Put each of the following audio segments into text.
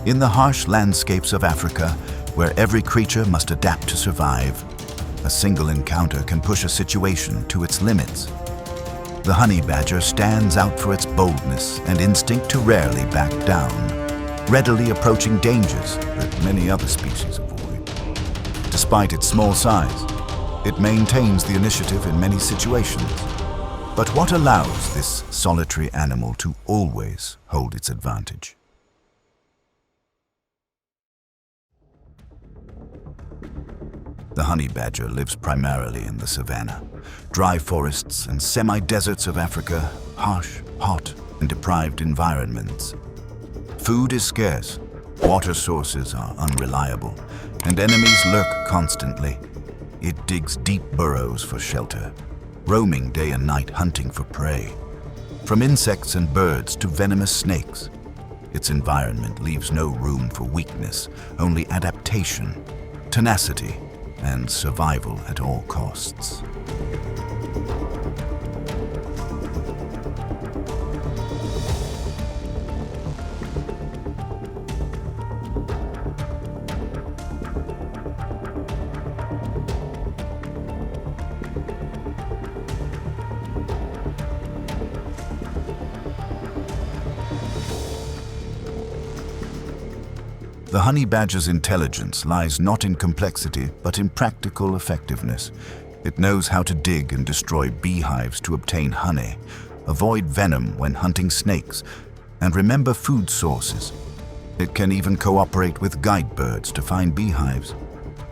In the harsh landscapes of Africa, where every creature must adapt to survive, a single encounter can push a situation to its limits. The honey badger stands out for its boldness and instinct to rarely back down, readily approaching dangers that many other species avoid. Despite its small size, it maintains the initiative in many situations. But what allows this solitary animal to always hold its advantage? The honey badger lives primarily in the savanna, dry forests and semi-deserts of Africa, harsh, hot, and deprived environments. Food is scarce, water sources are unreliable, and enemies lurk constantly. It digs deep burrows for shelter, roaming day and night hunting for prey. From insects and birds to venomous snakes, its environment leaves no room for weakness, only adaptation, tenacity, and survival at all costs. The honey badger's intelligence lies not in complexity, but in practical effectiveness. It knows how to dig and destroy beehives to obtain honey, avoid venom when hunting snakes, and remember food sources. It can even cooperate with guide birds to find beehives.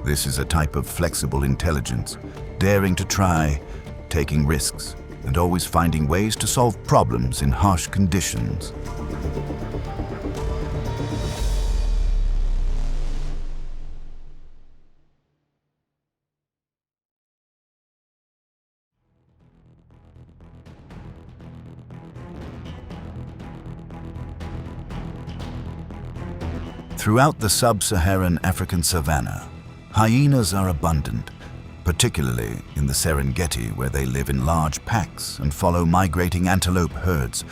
This is a type of flexible intelligence, daring to try, taking risks, and always finding ways to solve problems in harsh conditions. Throughout the sub-Saharan African savanna, hyenas are abundant, particularly in the Serengeti, where they live in large packs and follow migrating antelope herds.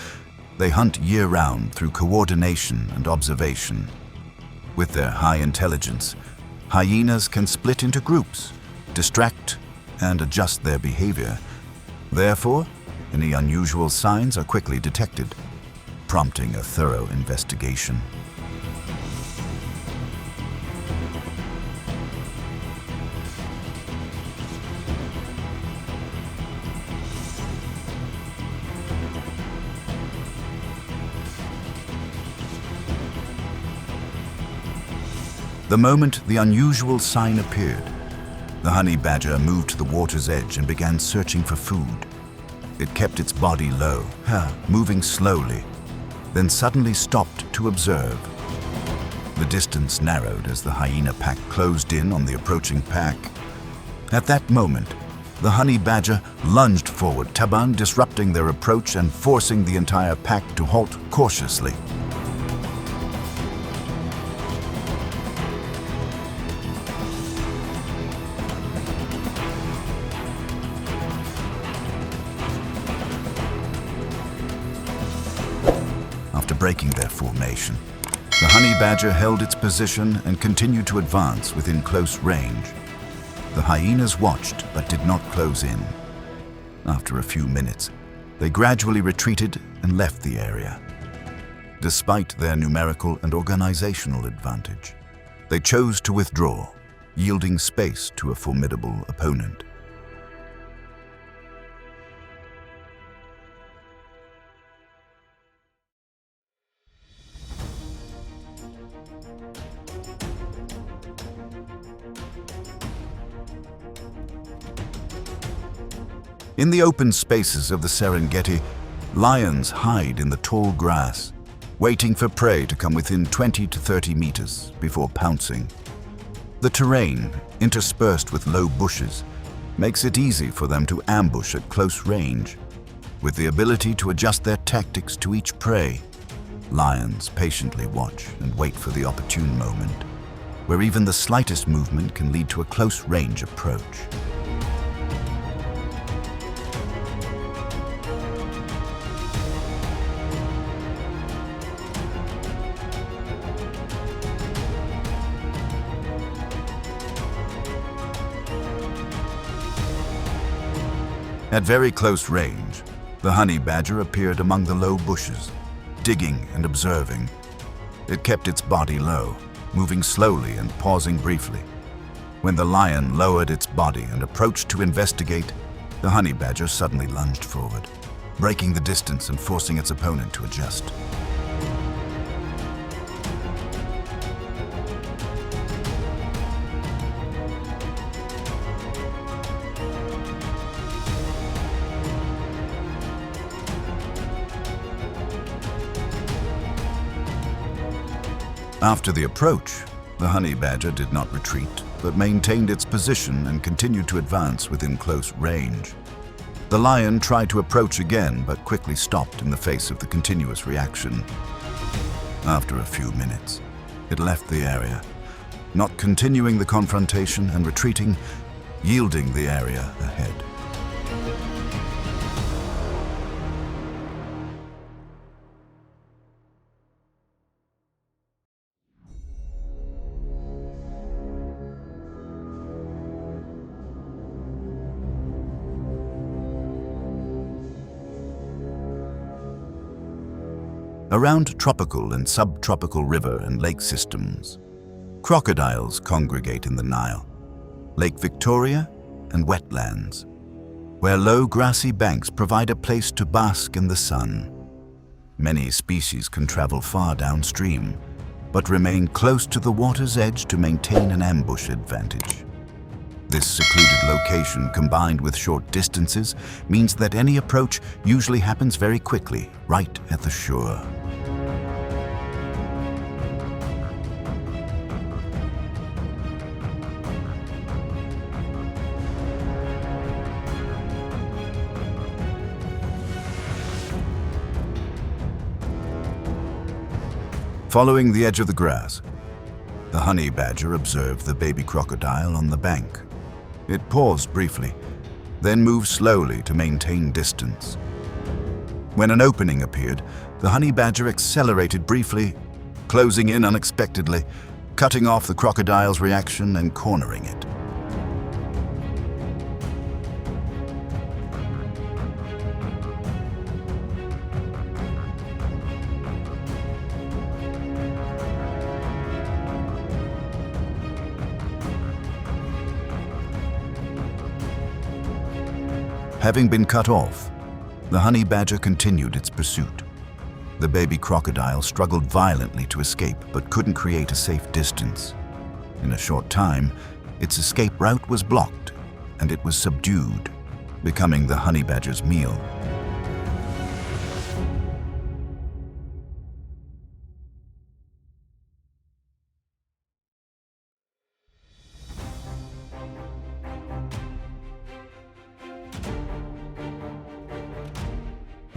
They hunt year-round through coordination and observation. With their high intelligence, hyenas can split into groups, distract, and adjust their behavior. Therefore, any unusual signs are quickly detected, prompting a thorough investigation. The moment the unusual sign appeared, the honey badger moved to the water's edge and began searching for food. It kept its body low, moving slowly, then suddenly stopped to observe. The distance narrowed as the hyena pack closed in on the approaching pack. At that moment, the honey badger lunged forward, Taban disrupting their approach and forcing the entire pack to halt cautiously. After breaking their formation, the honey badger held its position and continued to advance within close range. The hyenas watched but did not close in. After a few minutes, they gradually retreated and left the area. Despite their numerical and organizational advantage, they chose to withdraw, yielding space to a formidable opponent. In the open spaces of the Serengeti, lions hide in the tall grass, waiting for prey to come within 20 to 30 meters before pouncing. The terrain, interspersed with low bushes, makes it easy for them to ambush at close range. With the ability to adjust their tactics to each prey, lions patiently watch and wait for the opportune moment, where even the slightest movement can lead to a close-range approach. At very close range, the honey badger appeared among the low bushes, digging and observing. It kept its body low, moving slowly and pausing briefly. When the lion lowered its body and approached to investigate, the honey badger suddenly lunged forward, breaking the distance and forcing its opponent to adjust. After the approach, the honey badger did not retreat, but maintained its position and continued to advance within close range. The lion tried to approach again, but quickly stopped in the face of the continuous reaction. After a few minutes, it left the area, not continuing the confrontation and retreating, yielding the area ahead. Around tropical and subtropical river and lake systems, crocodiles congregate in the Nile, Lake Victoria, and wetlands, where low grassy banks provide a place to bask in the sun. Many species can travel far downstream, but remain close to the water's edge to maintain an ambush advantage. This secluded location, combined with short distances, means that any approach usually happens very quickly, right at the shore. Following the edge of the grass, the honey badger observed the baby crocodile on the bank. It paused briefly, then moved slowly to maintain distance. When an opening appeared, the honey badger accelerated briefly, closing in unexpectedly, cutting off the crocodile's reaction and cornering it. Having been cut off, the honey badger continued its pursuit. The baby crocodile struggled violently to escape but couldn't create a safe distance. In a short time, its escape route was blocked and it was subdued, becoming the honey badger's meal.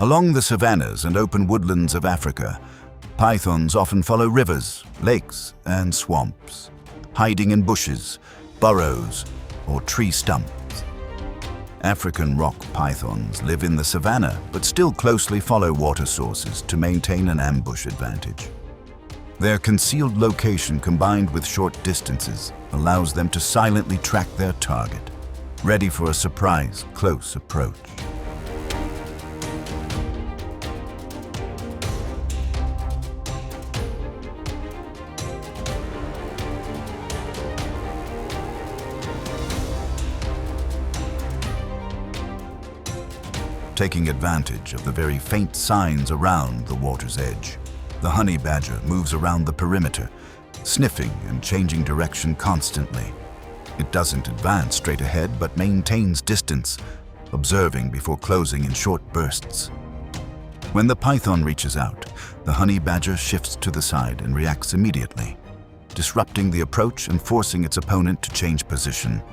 Along the savannas and open woodlands of Africa, pythons often follow rivers, lakes, and swamps, hiding in bushes, burrows, or tree stumps. African rock pythons live in the savanna but still closely follow water sources to maintain an ambush advantage. Their concealed location combined with short distances allows them to silently track their target, ready for a surprise close approach. Taking advantage of the very faint signs around the water's edge, the honey badger moves around the perimeter, sniffing and changing direction constantly. It doesn't advance straight ahead but maintains distance, observing before closing in short bursts. When the python reaches out, the honey badger shifts to the side and reacts immediately, disrupting the approach and forcing its opponent to change position.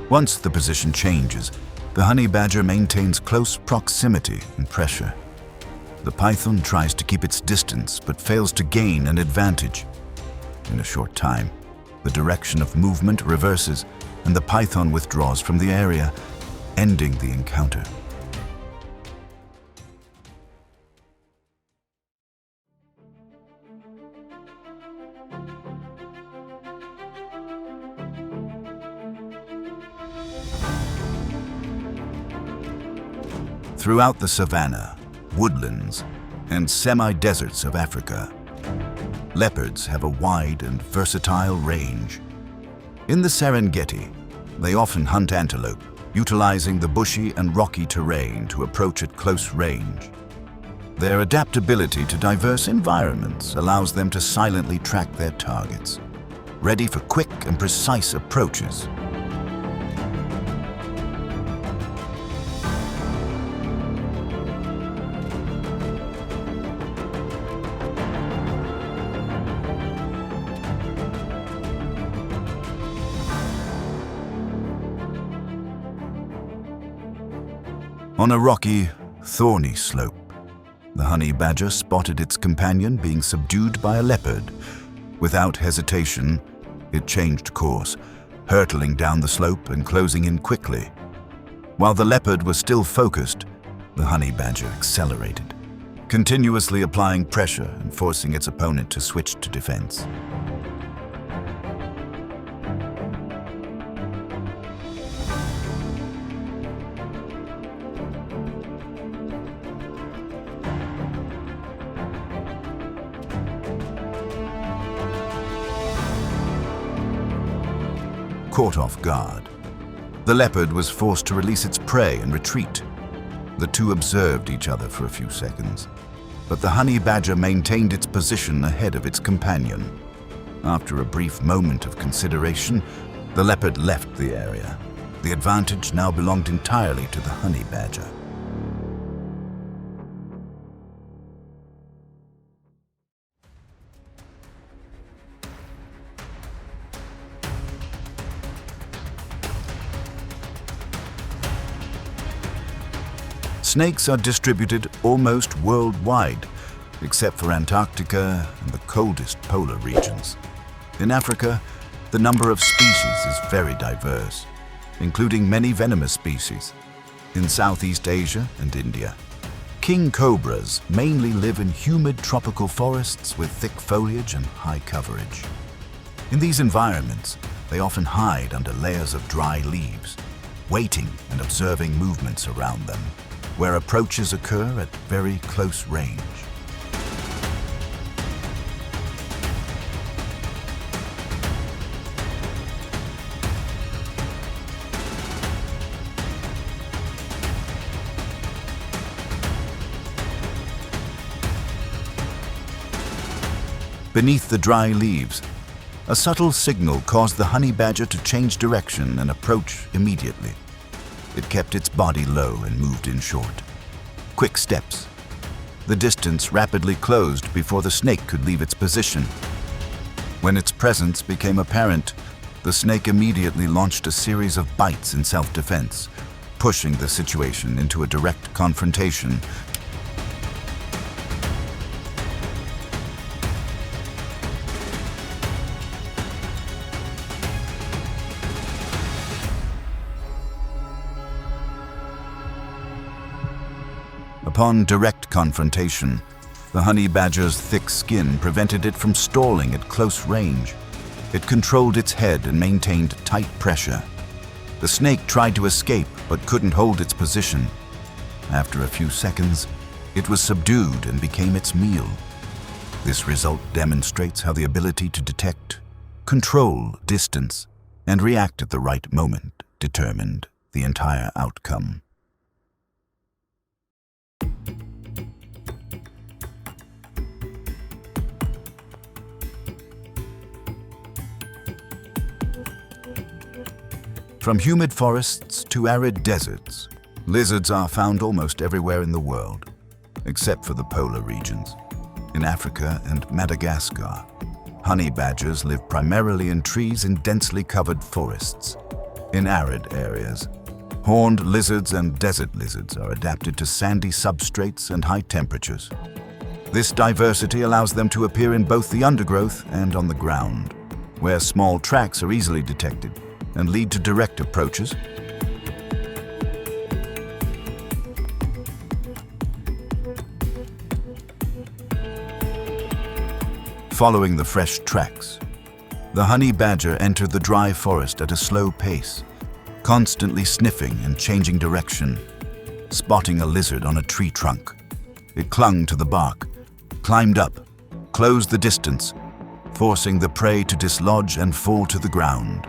Once the position changes, the honey badger maintains close proximity and pressure. The python tries to keep its distance but fails to gain an advantage. In a short time, the direction of movement reverses and the python withdraws from the area, ending the encounter. Throughout the savanna, woodlands, and semi-deserts of Africa, leopards have a wide and versatile range. In the Serengeti, they often hunt antelope, utilizing the bushy and rocky terrain to approach at close range. Their adaptability to diverse environments allows them to silently track their targets, ready for quick and precise approaches. On a rocky, thorny slope, the honey badger spotted its companion being subdued by a leopard. Without hesitation, it changed course, hurtling down the slope and closing in quickly. While the leopard was still focused, the honey badger accelerated, continuously applying pressure and forcing its opponent to switch to defense. Caught off guard, the leopard was forced to release its prey and retreat. The two observed each other for a few seconds, but the honey badger maintained its position ahead of its companion. After a brief moment of consideration, the leopard left the area. The advantage now belonged entirely to the honey badger. Snakes are distributed almost worldwide, except for Antarctica and the coldest polar regions. In Africa, the number of species is very diverse, including many venomous species. In Southeast Asia and India, king cobras mainly live in humid tropical forests with thick foliage and high coverage. In these environments, they often hide under layers of dry leaves, waiting and observing movements around them, where approaches occur at very close range. Beneath the dry leaves, a subtle signal caused the honey badger to change direction and approach immediately. It kept its body low and moved in short. Quick steps. The distance rapidly closed before the snake could leave its position. When its presence became apparent, the snake immediately launched a series of bites in self-defense, pushing the situation into a direct confrontation. Upon direct confrontation, the honey badger's thick skin prevented it from stalling at close range. It controlled its head and maintained tight pressure. The snake tried to escape but couldn't hold its position. After a few seconds, it was subdued and became its meal. This result demonstrates how the ability to detect, control distance, and react at the right moment determined the entire outcome. From humid forests to arid deserts, lizards are found almost everywhere in the world, except for the polar regions. In Africa and Madagascar, honey badgers live primarily in trees in densely covered forests. In arid areas, horned lizards and desert lizards are adapted to sandy substrates and high temperatures. This diversity allows them to appear in both the undergrowth and on the ground, where small tracks are easily detected and lead to direct approaches. Following the fresh tracks, the honey badger entered the dry forest at a slow pace, constantly sniffing and changing direction. spotting a lizard on a tree trunk. It clung to the bark, climbed up, closed the distance, forcing the prey to dislodge and fall to the ground.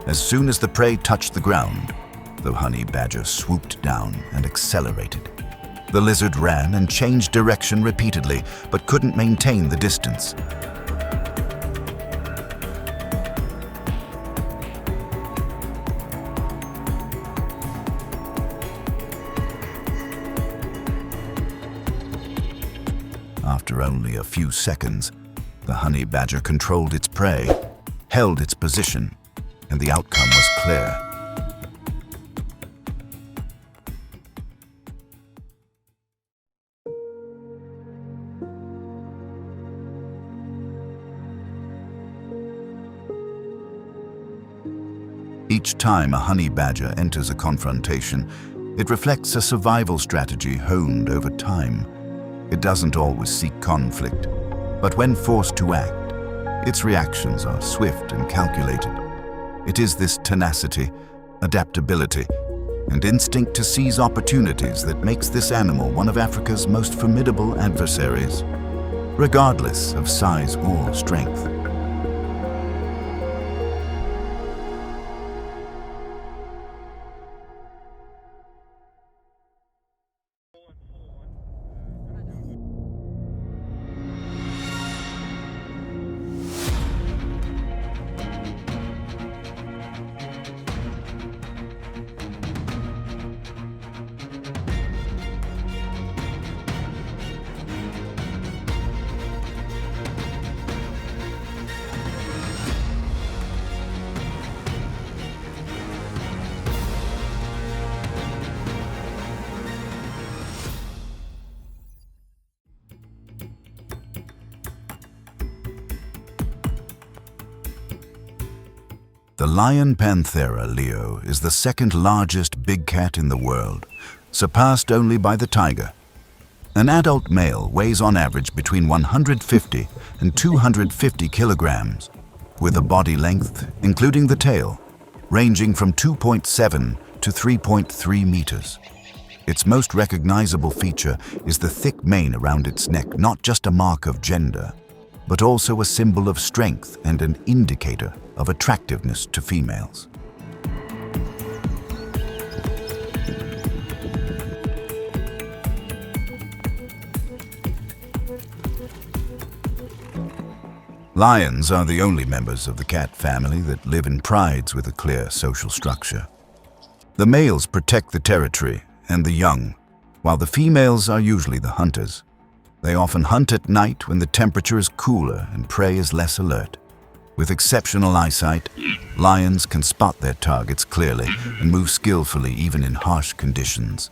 As soon as the prey touched the ground, the honey badger swooped down and accelerated. The lizard ran and changed direction repeatedly, but couldn't maintain the distance. After only a few seconds, the honey badger controlled its prey, held its position, and the outcome was clear. Each time a honey badger enters a confrontation, it reflects a survival strategy honed over time. It doesn't always seek conflict, but when forced to act, its reactions are swift and calculated. It is this tenacity, adaptability, and instinct to seize opportunities that makes this animal one of Africa's most formidable adversaries, regardless of size or strength. The lion Panthera leo is the second largest big cat in the world, surpassed only by the tiger. An adult male weighs on average between 150 and 250 kilograms, with a body length, including the tail, ranging from 2.7 to 3.3 meters. Its most recognizable feature is the thick mane around its neck, not just a mark of gender, but also a symbol of strength and an indicator of attractiveness to females. Lions are the only members of the cat family that live in prides with a clear social structure. The males protect the territory and the young, while the females are usually the hunters. They often hunt at night when the temperature is cooler and prey is less alert. With exceptional eyesight, lions can spot their targets clearly and move skillfully even in harsh conditions.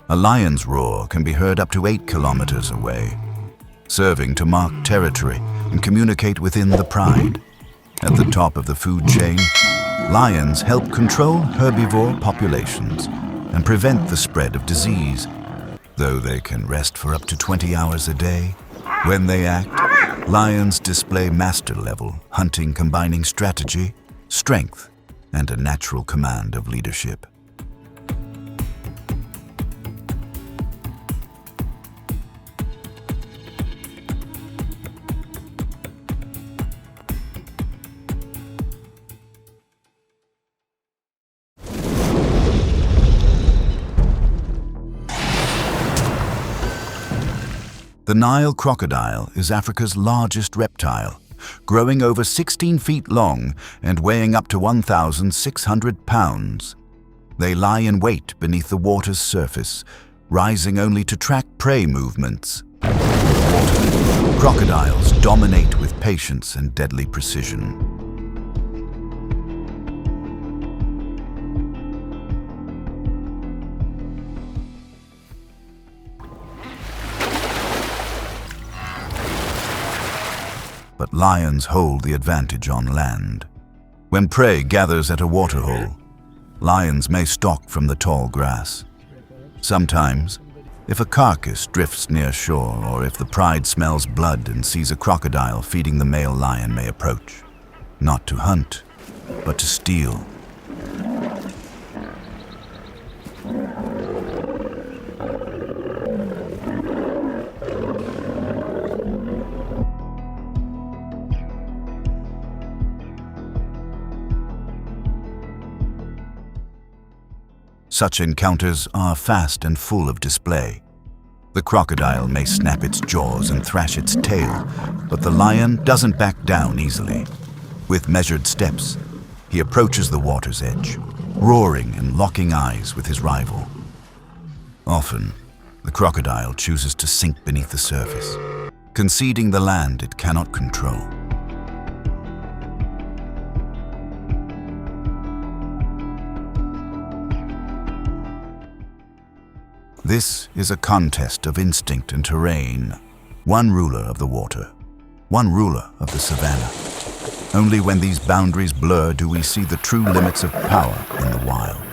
A lion's roar can be heard up to 8 kilometers away, serving to mark territory and communicate within the pride. At the top of the food chain, lions help control herbivore populations and prevent the spread of disease. Though they can rest for up to 20 hours a day, when they act, lions display master-level hunting combining strategy, strength, and a natural command of leadership. The Nile crocodile is Africa's largest reptile, growing over 16 feet long and weighing up to 1,600 pounds. They lie in wait beneath the water's surface, rising only to track prey movements. In the water, crocodiles dominate with patience and deadly precision. but lions hold the advantage on land. When prey gathers at a waterhole, lions may stalk from the tall grass. Sometimes, if a carcass drifts near shore or if the pride smells blood and sees a crocodile feeding, the male lion may approach, not to hunt, but to steal. Such encounters are fast and full of display. The crocodile may snap its jaws and thrash its tail, but the lion doesn't back down easily. With measured steps, he approaches the water's edge, roaring and locking eyes with his rival. Often, the crocodile chooses to sink beneath the surface, conceding the land it cannot control. This is a contest of instinct and terrain. One ruler of the water, one ruler of the savannah. Only when these boundaries blur do we see the true limits of power in the wild.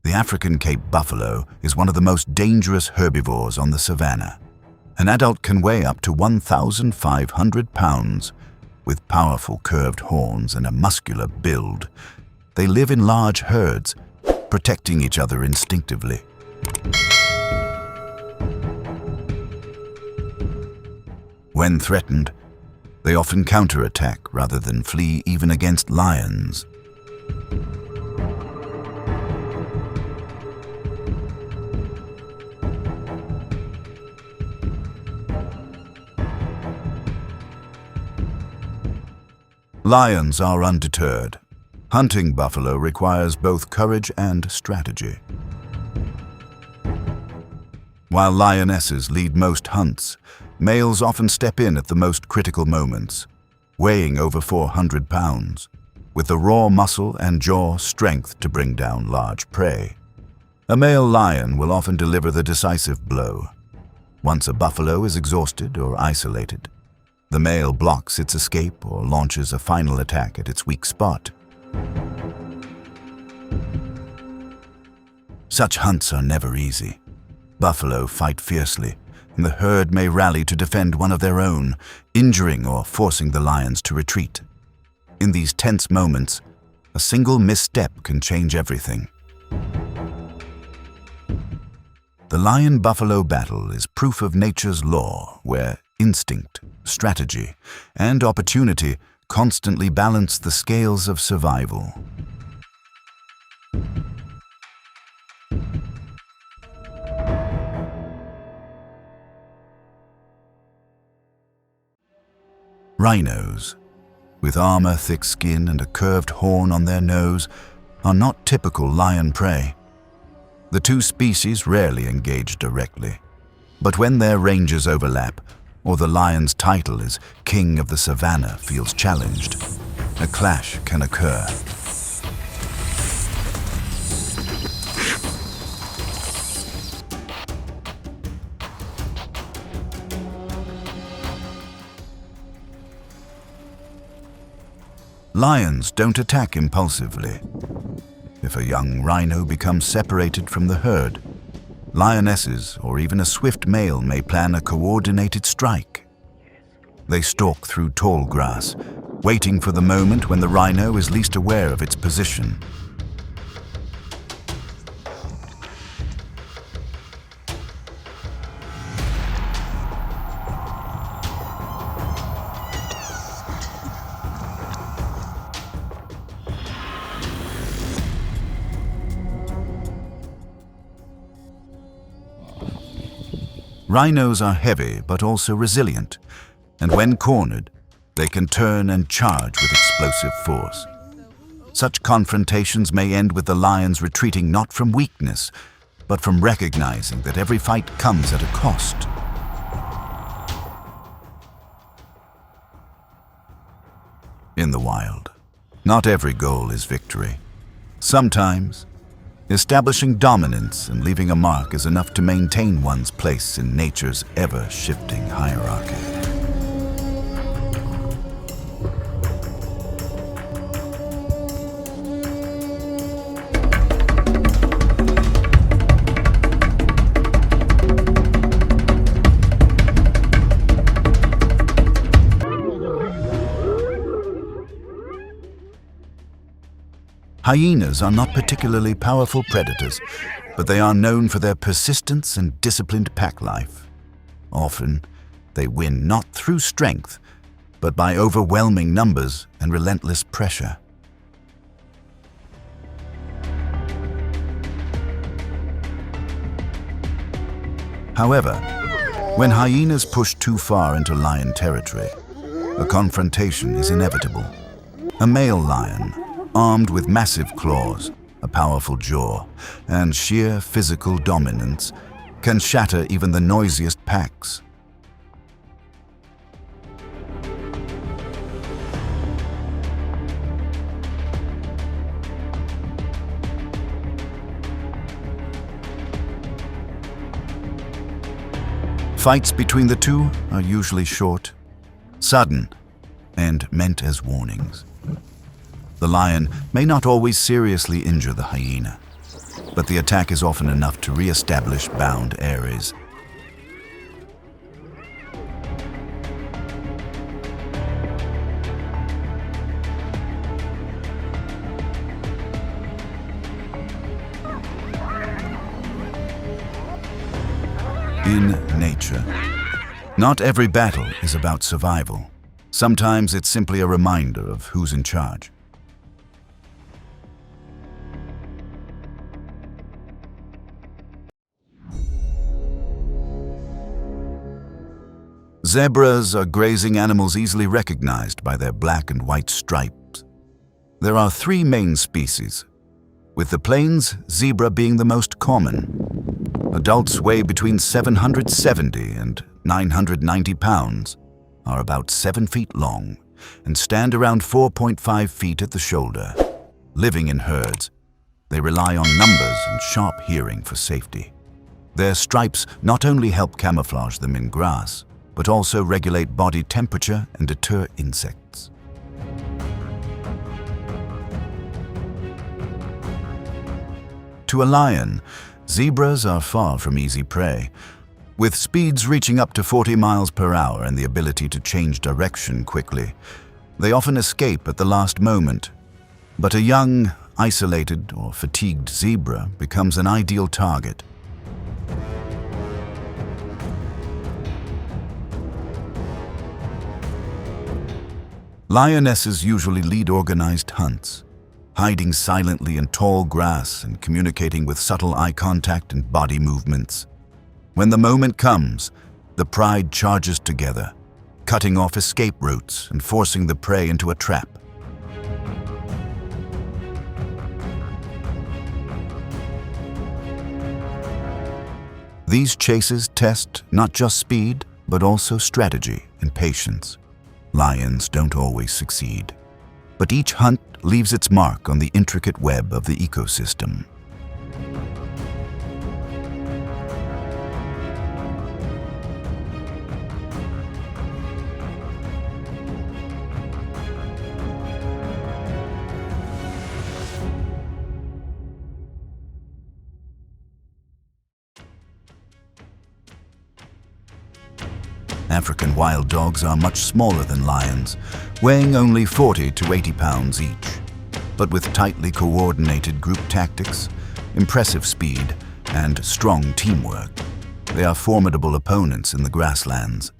The African Cape buffalo is one of the most dangerous herbivores on the savannah. An adult can weigh up to 1,500 pounds. With powerful curved horns and a muscular build, they live in large herds, protecting each other instinctively. When threatened, they often counterattack rather than flee, even against lions. Lions are undeterred. Hunting buffalo requires both courage and strategy. While lionesses lead most hunts, males often step in at the most critical moments, weighing over 400 pounds, with the raw muscle and jaw strength to bring down large prey. A male lion will often deliver the decisive blow. Once a buffalo is exhausted or isolated, the male blocks its escape or launches a final attack at its weak spot. Such hunts are never easy. Buffalo fight fiercely, and the herd may rally to defend one of their own, injuring or forcing the lions to retreat. In these tense moments, a single misstep can change everything. The lion-buffalo battle is proof of nature's law, where instinct, strategy, and opportunity constantly balance the scales of survival. Rhinos, with armor, thick skin, and a curved horn on their nose, are not typical lion prey. The two species rarely engage directly, but when their ranges overlap, or the lion's title as King of the Savannah feels challenged, a clash can occur. Lions don't attack impulsively. If a young rhino becomes separated from the herd, lionesses or even a swift male may plan a coordinated strike. They stalk through tall grass, waiting for the moment when the rhino is least aware of its position. Rhinos are heavy but also resilient, and when cornered, they can turn and charge with explosive force. Such confrontations may end with the lions retreating not from weakness, but from recognizing that every fight comes at a cost. wild. Not every goal is victory. Sometimes, establishing dominance and leaving a mark is enough to maintain one's place in nature's ever-shifting hierarchy. Hyenas are not particularly powerful predators, but they are known for their persistence and disciplined pack life. Often, they win not through strength, but by overwhelming numbers and relentless pressure. However, when hyenas push too far into lion territory, a confrontation is inevitable. A male lion, armed with massive claws, a powerful jaw, and sheer physical dominance, can shatter even the noisiest packs. Fights between the two are usually short, sudden, and meant as warnings. The lion may not always seriously injure the hyena, but the attack is often enough to re-establish bound areas. In nature, not every battle is about survival. Sometimes it's simply a reminder of who's in charge. Zebras are grazing animals easily recognized by their black and white stripes. There are three main species, with the plains zebra being the most common. Adults weigh between 770 and 990 pounds, are about 7 feet long, and stand around 4.5 feet at the shoulder. Living in herds, they rely on numbers and sharp hearing for safety. Their stripes not only help camouflage them in grass, but also regulate body temperature and deter insects. To a lion, zebras are far from easy prey. With speeds reaching up to 40 miles per hour and the ability to change direction quickly, they often escape at the last moment. But a young, isolated, or fatigued zebra becomes an ideal target. Lionesses usually lead organized hunts, hiding silently in tall grass and communicating with subtle eye contact and body movements. When the moment comes, the pride charges together, cutting off escape routes and forcing the prey into a trap. These chases test not just speed, but also strategy and patience. Lions don't always succeed, but each hunt leaves its mark on the intricate web of the ecosystem. African wild dogs are much smaller than lions, weighing only 40 to 80 pounds each. But with tightly coordinated group tactics, impressive speed, and strong teamwork, they are formidable opponents in the grasslands.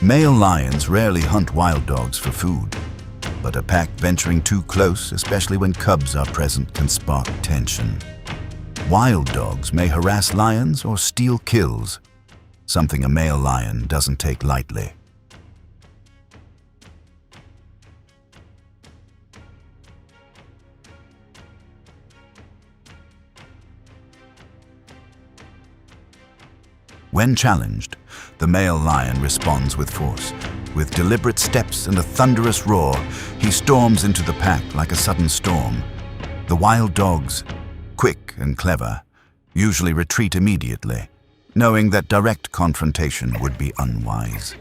Male lions rarely hunt wild dogs for food, but a pack venturing too close, especially when cubs are present, can spark tension. Wild dogs may harass lions or steal kills, something a male lion doesn't take lightly. When challenged, the male lion responds with force. With deliberate steps and a thunderous roar, he storms into the pack like a sudden storm. The wild dogs, quick and clever, usually retreat immediately, knowing that direct confrontation would be unwise.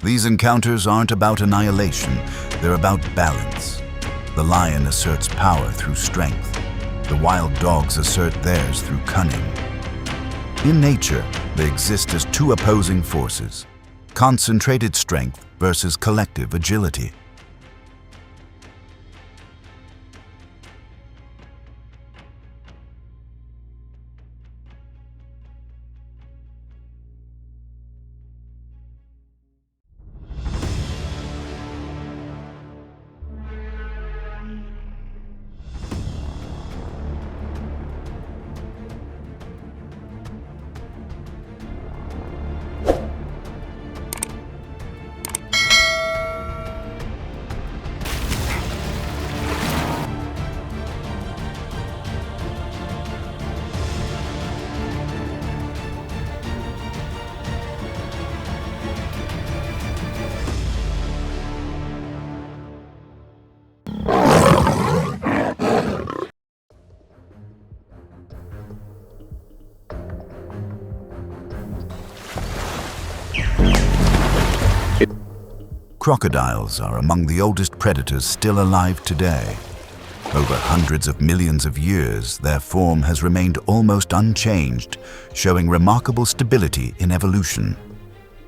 These encounters aren't about annihilation, they're about balance. The lion asserts power through strength. The wild dogs assert theirs through cunning. In nature, they exist as two opposing forces: concentrated strength versus collective agility. Crocodiles are among the oldest predators still alive today. Over hundreds of millions of years, their form has remained almost unchanged, showing remarkable stability in evolution.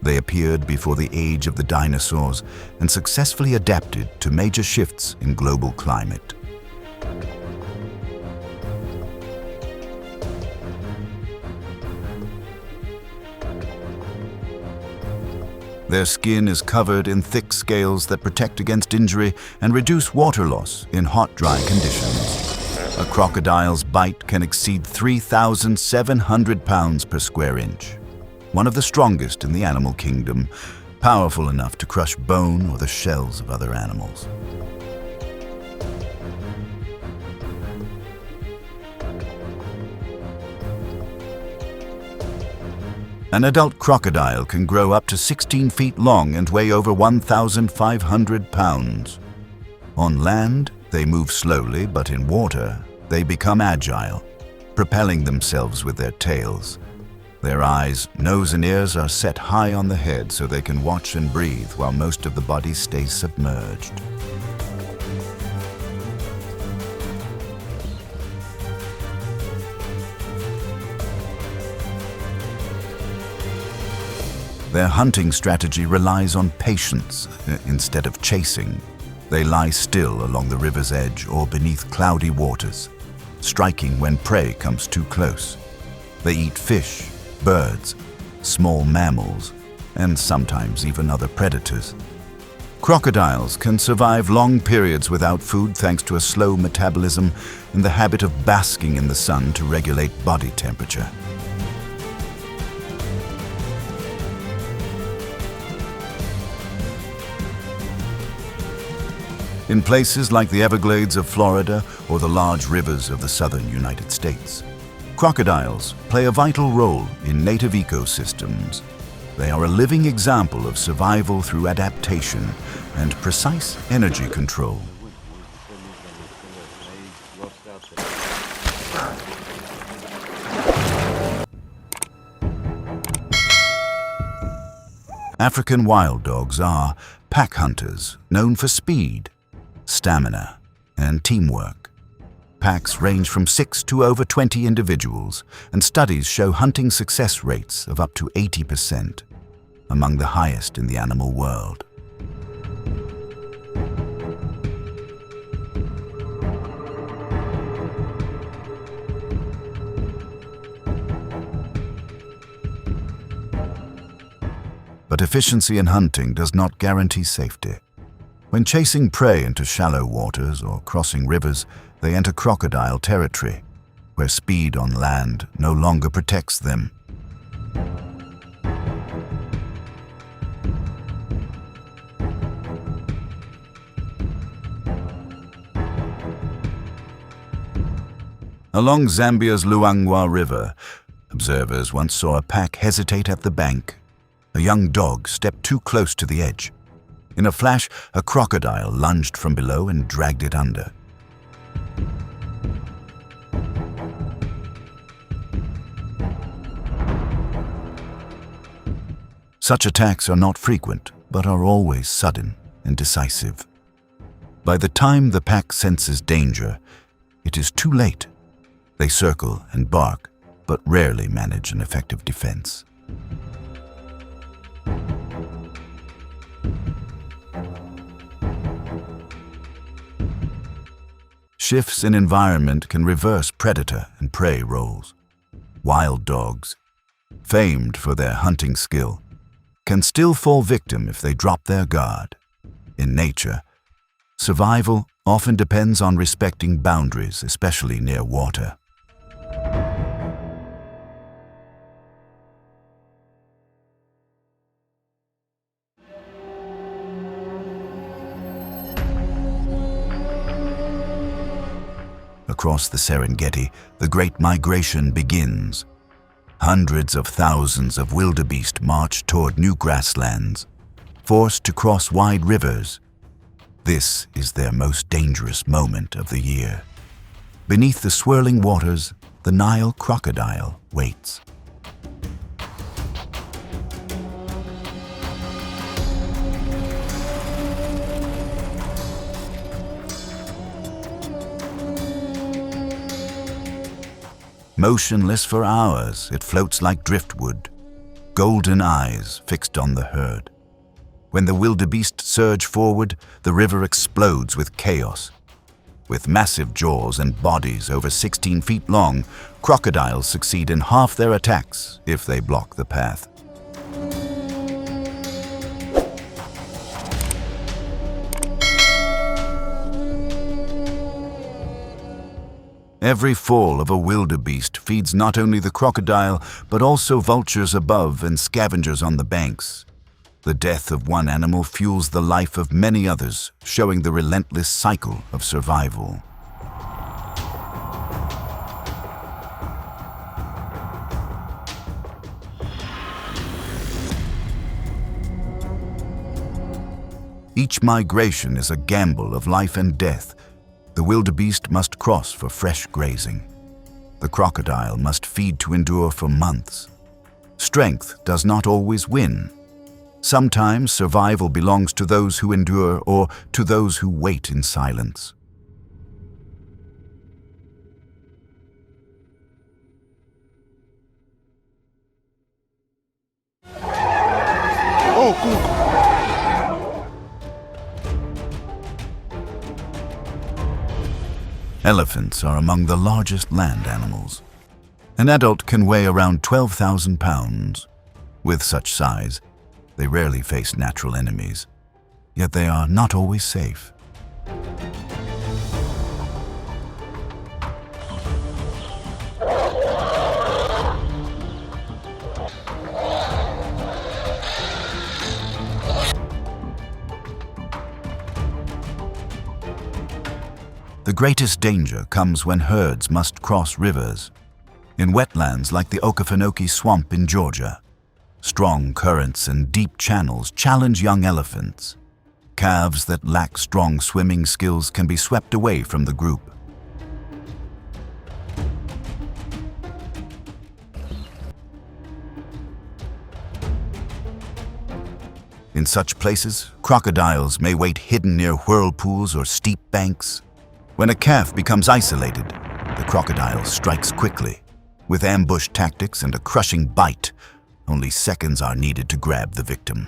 They appeared before the age of the dinosaurs and successfully adapted to major shifts in global climate. Their skin is covered in thick scales that protect against injury and reduce water loss in hot, dry conditions. A crocodile's bite can exceed 3,700 pounds per square inch. One of the strongest in the animal kingdom, powerful enough to crush bone or the shells of other animals. An adult crocodile can grow up to 16 feet long and weigh over 1,500 pounds. On land, they move slowly, but in water, they become agile, propelling themselves with their tails. Their eyes, nose, and ears are set high on the head so they can watch and breathe while most of the body stays submerged. Their hunting strategy relies on patience instead of chasing. They lie still along the river's edge or beneath cloudy waters, striking when prey comes too close. They eat fish, birds, small mammals, and sometimes even other predators. Crocodiles can survive long periods without food thanks to a slow metabolism and the habit of basking in the sun to regulate body temperature. In places like the Everglades of Florida or the large rivers of the southern United States, crocodiles play a vital role in native ecosystems. They are a living example of survival through adaptation and precise energy control. African wild dogs are pack hunters known for speed, stamina, and teamwork. Packs range from 6 to over 20 individuals, and studies show hunting success rates of up to 80%, among the highest in the animal world. But efficiency in hunting does not guarantee safety. When chasing prey into shallow waters or crossing rivers, they enter crocodile territory, where speed on land no longer protects them. Along Zambia's Luangwa River, observers once saw a pack hesitate at the bank. A young dog stepped too close to the edge. In a flash, a crocodile lunged from below and dragged it under. Such attacks are not frequent, but are always sudden and decisive. By the time the pack senses danger, it is too late. They circle and bark, but rarely manage an effective defense. Shifts in environment can reverse predator and prey roles. Wild dogs, famed for their hunting skill, can still fall victim if they drop their guard. In nature, survival often depends on respecting boundaries, especially near water. Across the Serengeti, the Great Migration begins. Hundreds of thousands of wildebeest march toward new grasslands, forced to cross wide rivers. This is their most dangerous moment of the year. Beneath the swirling waters, the Nile crocodile waits. Motionless for hours, it floats like driftwood, golden eyes fixed on the herd. When the wildebeest surge forward, the river explodes with chaos. With massive jaws and bodies over 16 feet long, crocodiles succeed in half their attacks if they block the path. Every fall of a wildebeest feeds not only the crocodile, but also vultures above and scavengers on the banks. The death of one animal fuels the life of many others, showing the relentless cycle of survival. Each migration is a gamble of life and death. The wildebeest must cross for fresh grazing. The crocodile must feed to endure for months. Strength does not always win. Sometimes survival belongs to those who endure or to those who wait in silence. Oh, cool. Elephants are among the largest land animals. An adult can weigh around 12,000 pounds. With such size, they rarely face natural enemies, yet they are not always safe. The greatest danger comes when herds must cross rivers. In wetlands like the Okefenokee Swamp in Georgia, strong currents and deep channels challenge young elephants. Calves that lack strong swimming skills can be swept away from the group. In such places, crocodiles may wait hidden near whirlpools or steep banks. When a calf becomes isolated, the crocodile strikes quickly. With ambush tactics and a crushing bite, only seconds are needed to grab the victim.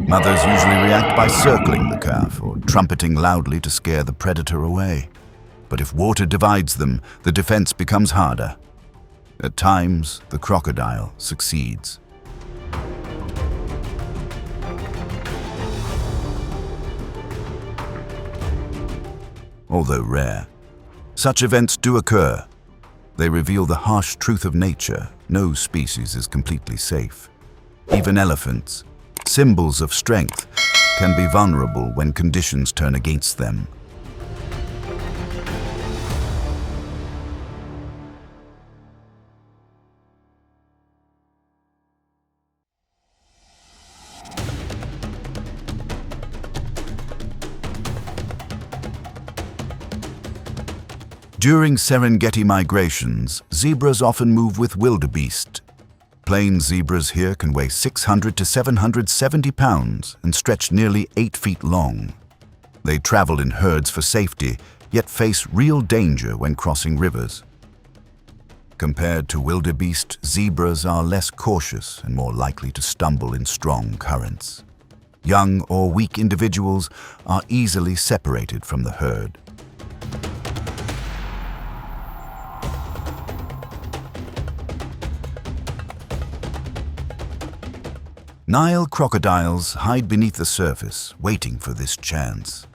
Mothers usually react by circling the calf or trumpeting loudly to scare the predator away. But if water divides them, the defense becomes harder. At times, the crocodile succeeds. Although rare, such events do occur. They reveal the harsh truth of nature. No species is completely safe. Even elephants, symbols of strength, can be vulnerable when conditions turn against them. During Serengeti migrations, zebras often move with wildebeest. Plain zebras here can weigh 600 to 770 pounds and stretch nearly 8 feet long. They travel in herds for safety, yet face real danger when crossing rivers. Compared to wildebeest, zebras are less cautious and more likely to stumble in strong currents. Young or weak individuals are easily separated from the herd. Nile crocodiles hide beneath the surface, waiting for this chance.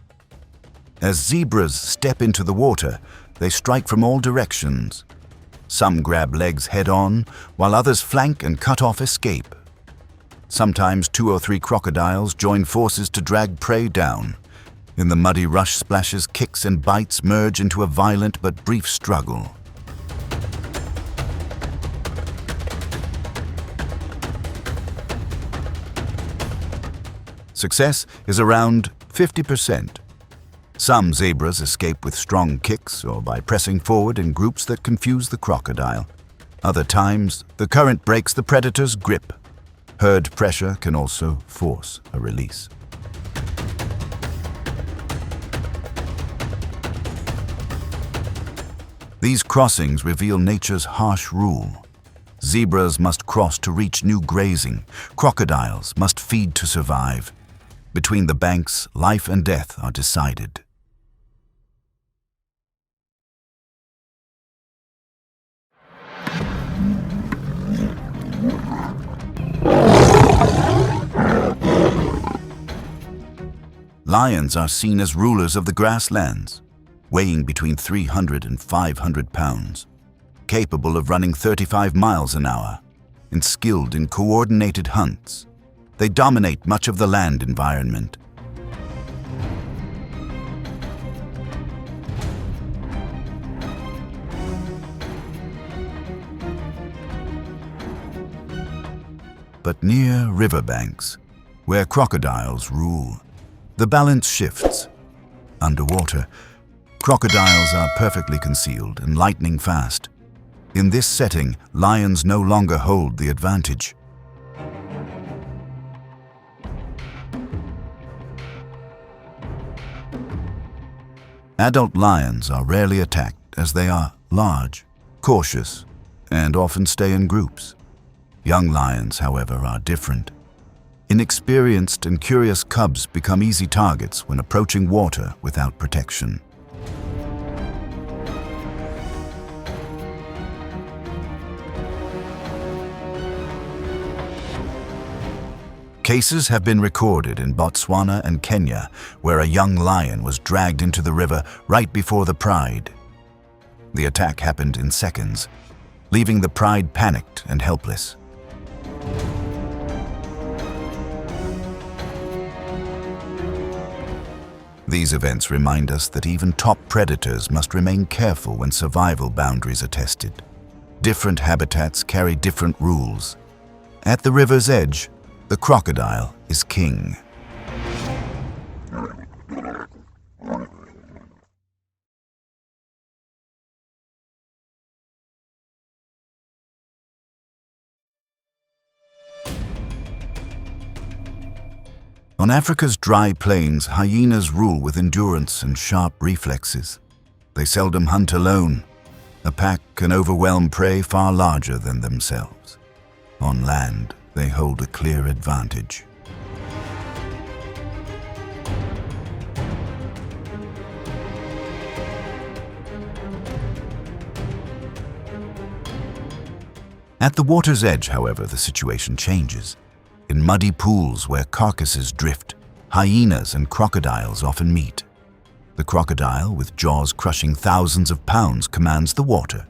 As zebras step into the water, they strike from all directions. Some grab legs head-on, while others flank and cut off escape. Sometimes 2 or 3 crocodiles join forces to drag prey down. In the muddy rush splashes, kicks and bites merge into a violent but brief struggle. Success is around 50%. Some zebras escape with strong kicks or by pressing forward in groups that confuse the crocodile. Other times, the current breaks the predator's grip. Herd pressure can also force a release. These crossings reveal nature's harsh rule. Zebras must cross to reach new grazing. Crocodiles must feed to survive. Between the banks, life and death are decided. Lions are seen as rulers of the grasslands, weighing between 300 and 500 pounds, capable of running 35 miles an hour, and skilled in coordinated hunts. They dominate much of the land environment. But near riverbanks, where crocodiles rule, the balance shifts. Underwater, crocodiles are perfectly concealed and lightning fast. In this setting, lions no longer hold the advantage. Adult lions are rarely attacked as they are large, cautious, and often stay in groups. Young lions, however, are different. Inexperienced and curious cubs become easy targets when approaching water without protection. Cases have been recorded in Botswana and Kenya, where a young lion was dragged into the river right before the pride. The attack happened in seconds, leaving the pride panicked and helpless. These events remind us that even top predators must remain careful when survival boundaries are tested. Different habitats carry different rules. At the river's edge, the crocodile is king. On Africa's dry plains, hyenas rule with endurance and sharp reflexes. They seldom hunt alone. A pack can overwhelm prey far larger than themselves. On land, they hold a clear advantage. At the water's edge, however, the situation changes. In muddy pools where carcasses drift, hyenas and crocodiles often meet. The crocodile, with jaws crushing thousands of pounds, commands the water.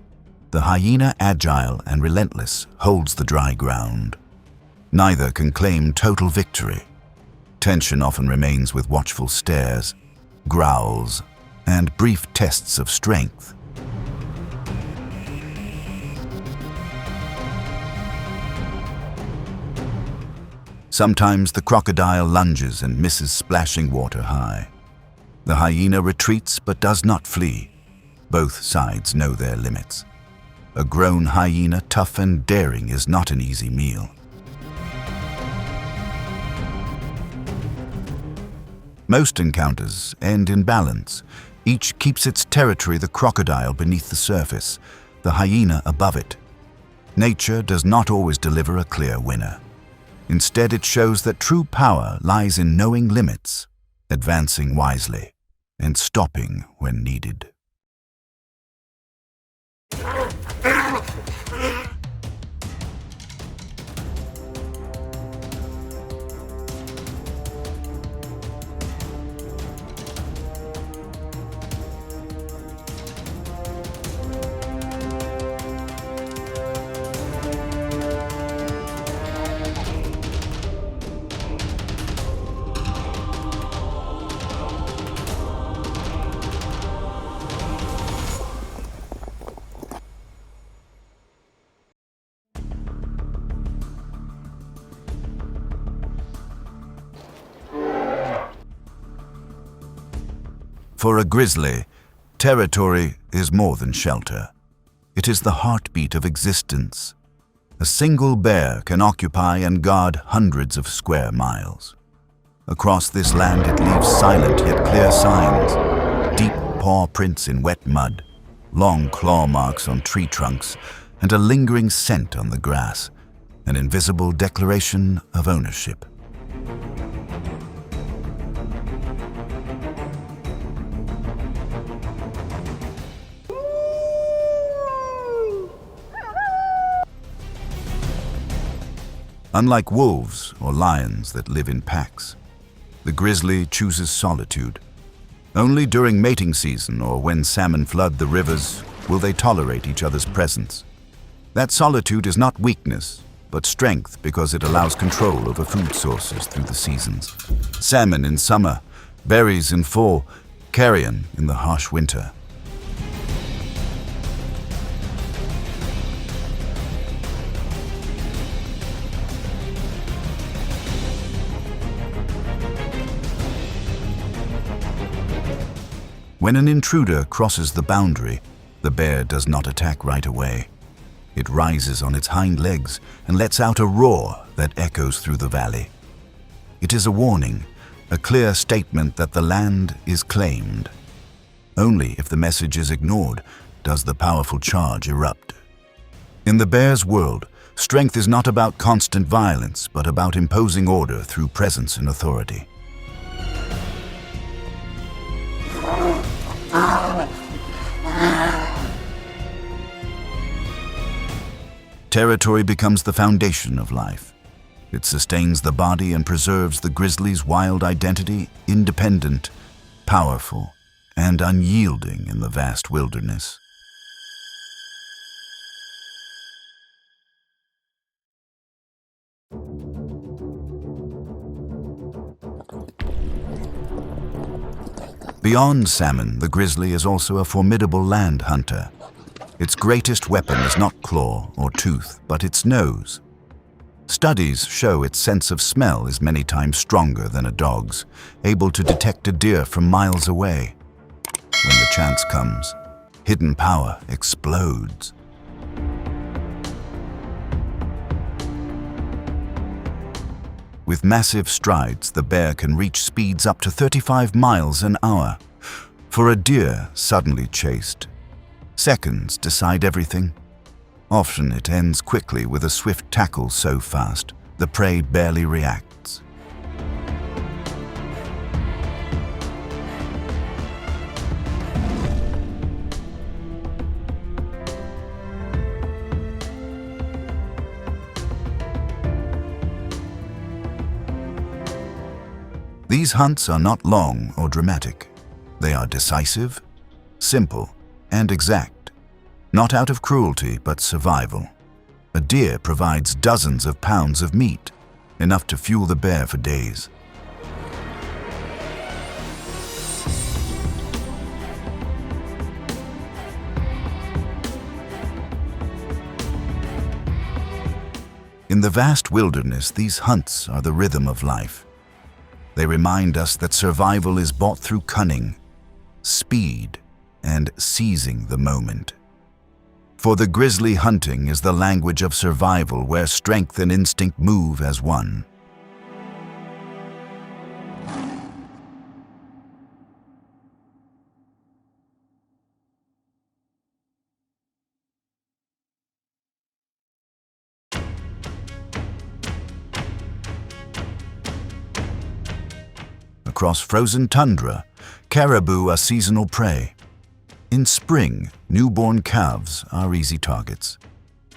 The hyena, agile and relentless, holds the dry ground. Neither can claim total victory. Tension often remains with watchful stares, growls, and brief tests of strength. Sometimes the crocodile lunges and misses, splashing water high. The hyena retreats but does not flee. Both sides know their limits. A grown hyena, tough and daring, is not an easy meal. Most encounters end in balance. Each keeps its territory, the crocodile beneath the surface, the hyena above it. Nature does not always deliver a clear winner. Instead, it shows that true power lies in knowing limits, advancing wisely, and stopping when needed. For a grizzly, territory is more than shelter. It is the heartbeat of existence. A single bear can occupy and guard hundreds of square miles. Across this land it leaves silent yet clear signs, deep paw prints in wet mud, long claw marks on tree trunks, and a lingering scent on the grass, an invisible declaration of ownership. Unlike wolves or lions that live in packs, the grizzly chooses solitude. Only during mating season or when salmon flood the rivers will they tolerate each other's presence. That solitude is not weakness, but strength, because it allows control over food sources through the seasons. Salmon in summer, berries in fall, carrion in the harsh winter. When an intruder crosses the boundary, the bear does not attack right away. It rises on its hind legs and lets out a roar that echoes through the valley. It is a warning, a clear statement that the land is claimed. Only if the message is ignored does the powerful charge erupt. In the bear's world, strength is not about constant violence, but about imposing order through presence and authority. Territory becomes the foundation of life. It sustains the body and preserves the grizzly's wild identity, independent, powerful, and unyielding in the vast wilderness. Beyond salmon, the grizzly is also a formidable land hunter. Its greatest weapon is not claw or tooth, but its nose. Studies show its sense of smell is many times stronger than a dog's, able to detect a deer from miles away. When the chance comes, hidden power explodes. With massive strides, the bear can reach speeds up to 35 miles an hour. For a deer suddenly chased, seconds decide everything. Often it ends quickly with a swift tackle so fast, the prey barely reacts. These hunts are not long or dramatic. They are decisive, simple, and exact. Not out of cruelty, but survival. A deer provides dozens of pounds of meat, enough to fuel the bear for days. In the vast wilderness, these hunts are the rhythm of life. They remind us that survival is bought through cunning, speed, and seizing the moment. For the grizzly, hunting is the language of survival, where strength and instinct move as one. Across frozen tundra, caribou are seasonal prey. In spring, newborn calves are easy targets.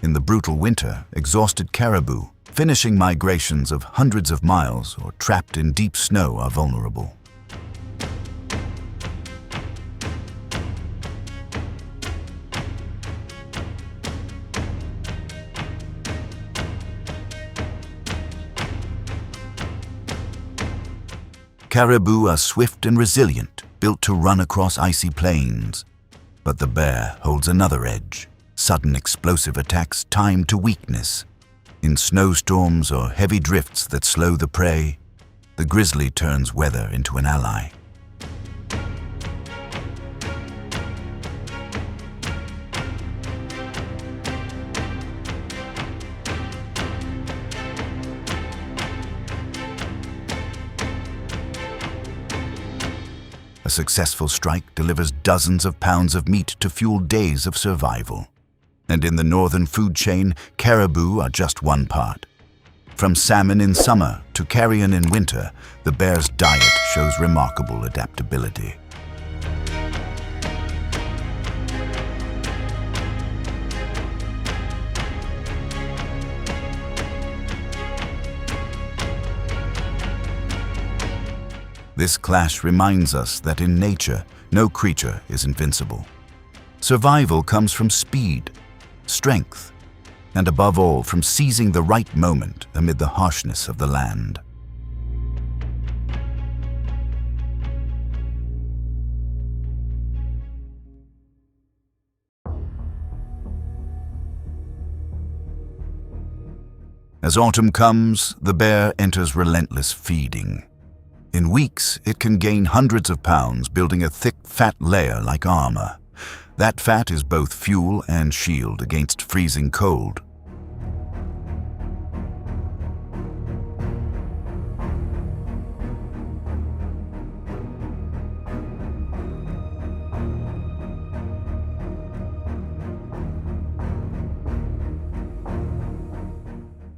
In the brutal winter, exhausted caribou, finishing migrations of hundreds of miles or trapped in deep snow, are vulnerable. Caribou are swift and resilient, built to run across icy plains. But the bear holds another edge: sudden explosive attacks timed to weakness. In snowstorms or heavy drifts that slow the prey, the grizzly turns weather into an ally. A successful strike delivers dozens of pounds of meat to fuel days of survival. And in the northern food chain, caribou are just one part. From salmon in summer to carrion in winter, the bear's diet shows remarkable adaptability. This clash reminds us that in nature, no creature is invincible. Survival comes from speed, strength, and above all, from seizing the right moment amid the harshness of the land. As autumn comes, the bear enters relentless feeding. In weeks, it can gain hundreds of pounds, building a thick, fat layer like armor. That fat is both fuel and shield against freezing cold.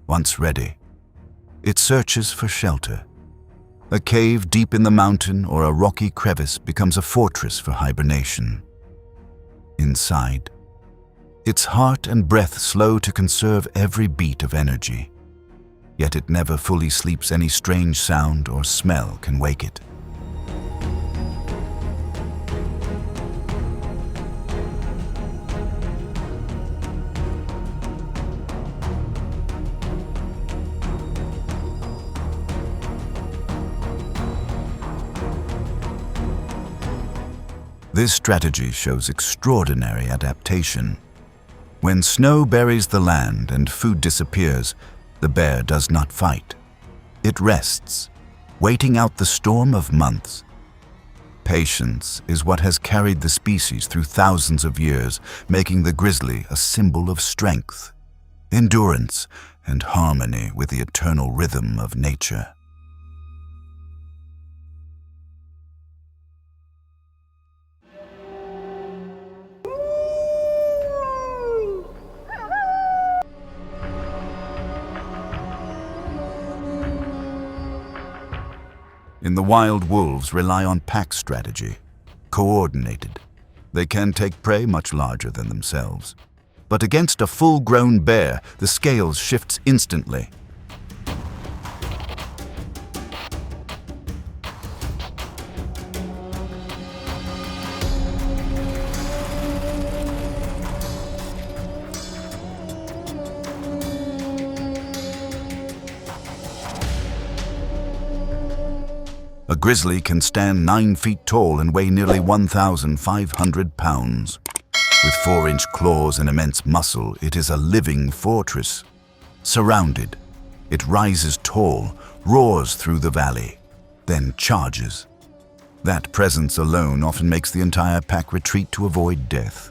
Once ready, it searches for shelter. A cave deep in the mountain or a rocky crevice becomes a fortress for hibernation. Inside, its heart and breath slow to conserve every beat of energy. Yet it never fully sleeps. Any strange sound or smell can wake it. This strategy shows extraordinary adaptation. When snow buries the land and food disappears, the bear does not fight. It rests, waiting out the storm of months. Patience is what has carried the species through thousands of years, making the grizzly a symbol of strength, endurance, and harmony with the eternal rhythm of nature. In the wild, wolves rely on pack strategy, coordinated. They can take prey much larger than themselves. But against a full-grown bear, the scales shifts instantly. A grizzly can stand 9 feet tall and weigh nearly 1,500 pounds. With 4-inch claws and immense muscle, it is a living fortress. Surrounded, it rises tall, roars through the valley, then charges. That presence alone often makes the entire pack retreat to avoid death.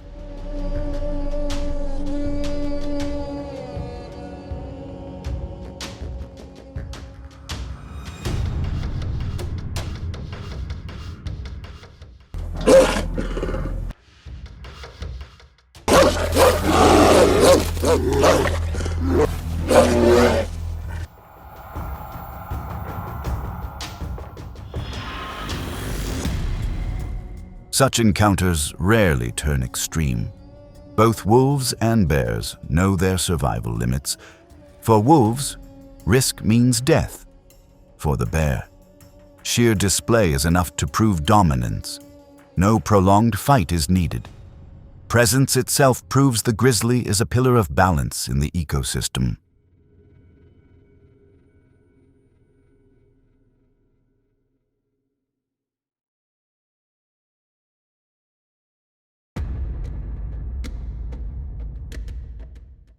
Such encounters rarely turn extreme. Both wolves and bears know their survival limits. For wolves, risk means death. For the bear, sheer display is enough to prove dominance. No prolonged fight is needed. Presence itself proves the grizzly is a pillar of balance in the ecosystem.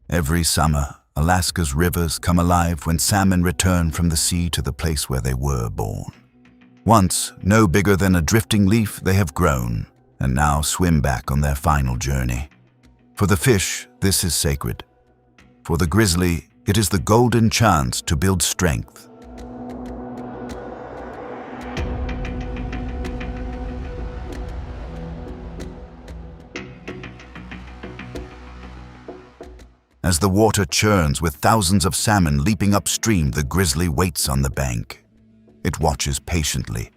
Every summer, Alaska's rivers come alive when salmon return from the sea to the place where they were born. Once no bigger than a drifting leaf, they have grown and now swim back on their final journey. For the fish, this is sacred. For the grizzly, it is the golden chance to build strength. As the water churns with thousands of salmon leaping upstream, the grizzly waits on the bank. It watches patiently,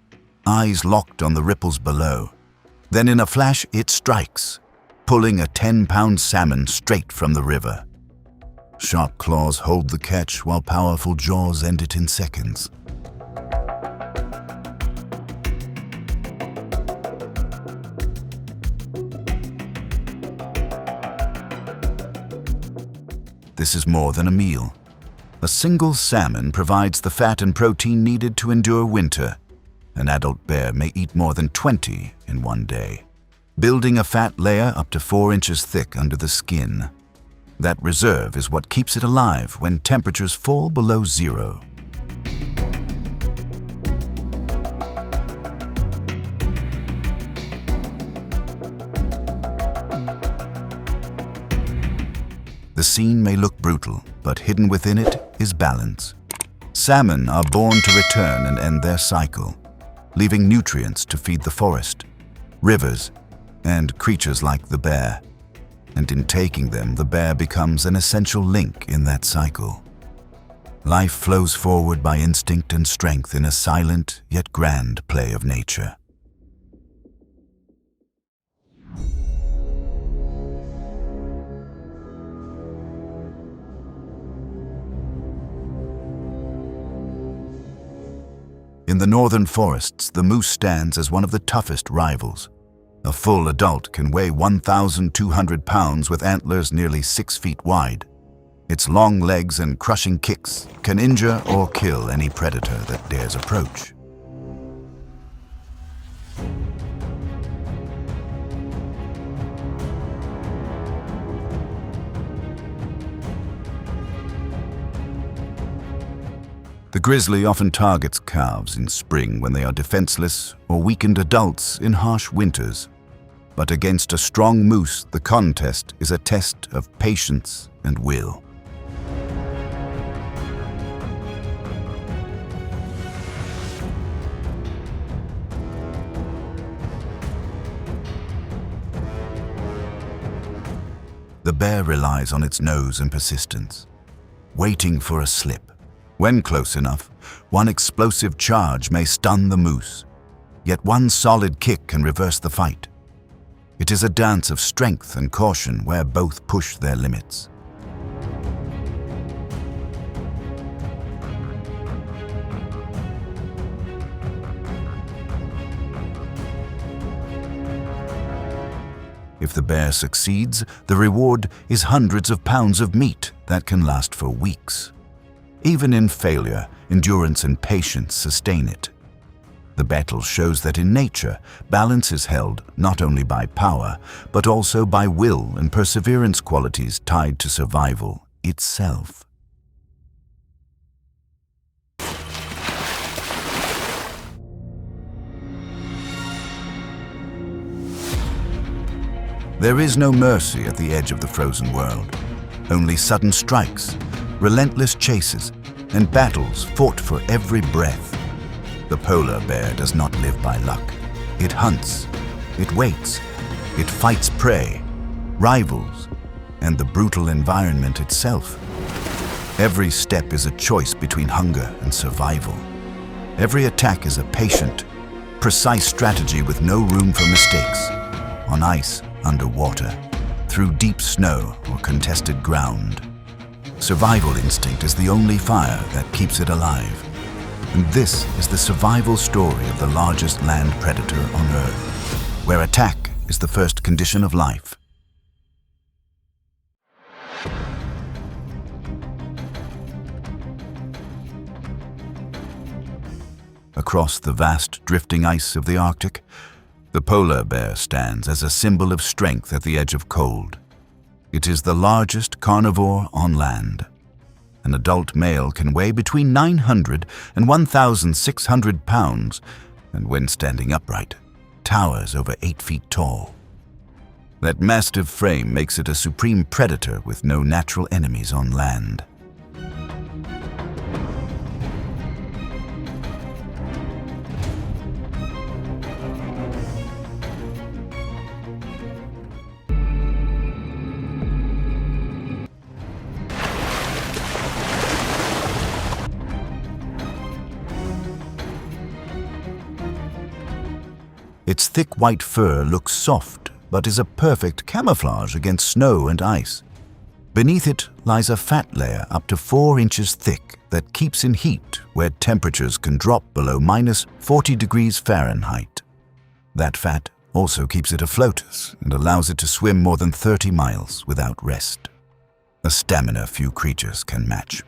eyes locked on the ripples below. Then in a flash, it strikes, pulling a 10-pound salmon straight from the river. Sharp claws hold the catch while powerful jaws end it in seconds. This is more than a meal. A single salmon provides the fat and protein needed to endure winter. An adult bear may eat more than 20 in one day, building a fat layer up to 4 inches thick under the skin. That reserve is what keeps it alive when temperatures fall below zero. The scene may look brutal, but hidden within it is balance. Salmon are born to return and end their cycle, leaving nutrients to feed the forest, rivers, and creatures like the bear. And in taking them, the bear becomes an essential link in that cycle. Life flows forward by instinct and strength in a silent yet grand play of nature. In the northern forests, the moose stands as one of the toughest rivals. A full adult can weigh 1,200 pounds with antlers nearly 6 feet wide. Its long legs and crushing kicks can injure or kill any predator that dares approach. The grizzly often targets calves in spring when they are defenseless, or weakened adults in harsh winters. But against a strong moose, the contest is a test of patience and will. The bear relies on its nose and persistence, waiting for a slip. When close enough, one explosive charge may stun the moose, yet one solid kick can reverse the fight. It is a dance of strength and caution where both push their limits. If the bear succeeds, the reward is hundreds of pounds of meat that can last for weeks. Even in failure, endurance and patience sustain it. The battle shows that in nature, balance is held not only by power, but also by will and perseverance qualities tied to survival itself. There is no mercy at the edge of the frozen world. Only sudden strikes, relentless chases, and battles fought for every breath. The polar bear does not live by luck. It hunts, it waits, it fights prey, rivals, and the brutal environment itself. Every step is a choice between hunger and survival. Every attack is a patient, precise strategy with no room for mistakes. On ice, underwater, through deep snow or contested ground. Survival instinct is the only fire that keeps it alive. And this is the survival story of the largest land predator on Earth, where attack is the first condition of life. Across the vast drifting ice of the Arctic, the polar bear stands as a symbol of strength at the edge of cold. It is the largest carnivore on land. An adult male can weigh between 900 and 1,600 pounds, and when standing upright, towers over 8 feet tall. That massive frame makes it a supreme predator with no natural enemies on land. Its thick white fur looks soft, but is a perfect camouflage against snow and ice. Beneath it lies a fat layer up to 4 inches thick that keeps in heat where temperatures can drop below -40 degrees Fahrenheit. That fat also keeps it afloat and allows it to swim more than 30 miles without rest. A stamina few creatures can match.